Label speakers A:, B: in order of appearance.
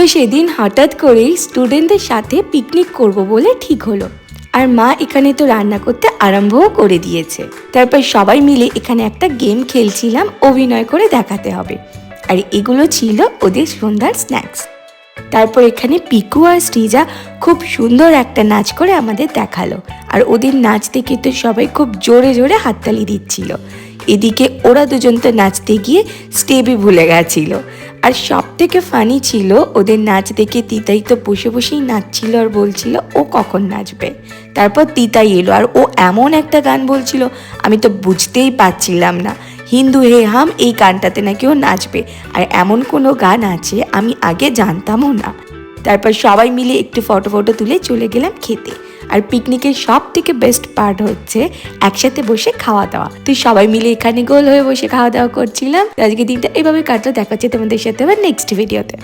A: তো সেদিন হঠাৎ করেই স্টুডেন্টদের সাথে পিকনিক করব বলে ঠিক হলো। আর মা এখানে তো রান্না করতে আরম্ভও করে দিয়েছে। তারপর সবাই মিলে এখানে একটা গেম খেলছিলাম, অভিনয় করে দেখাতে হবে। আর এগুলো ছিল ওদের সন্ধ্যার স্ন্যাক্স। তারপর এখানে পিকু আর শ্রীজা খুব সুন্দর একটা নাচ করে আমাদের দেখালো। আর ওদের নাচ দেখে তো সবাই খুব জোরে জোরে হাততালি দিচ্ছিল। এদিকে ওরা দুজন তো নাচতে গিয়ে স্টেপই ভুলে গেছিল। আর সব থেকে ফানি ছিল ওদের নাচ দেখে তিতাই তো বসে বসেই নাচছিল আর বলছিল ও কখন নাচবে। তারপর তিতাই এলো আর ও এমন একটা গান বলছিল, আমি তো বুঝতেই পারছিলাম না। হিন্দু হে হাম এই গানটাতে নাকি ও নাচবে, আর এমন কোনো গান আছে আমি আগে জানতামও না। তারপর সবাই মিলে একটু ফটো তুলে চলে গেলাম খেতে। আর পিকনিকের সব থেকে বেস্ট পার্ট হচ্ছে একসাথে বসে খাওয়া দাওয়া। তো সবাই মিলে এখানে গোল হয়ে বসে খাওয়া দাওয়া করছিলাম। আজকে দিনটা এভাবে কাটলো। দেখা হচ্ছে তোমাদের সাথে আবার নেক্সট ভিডিওতে।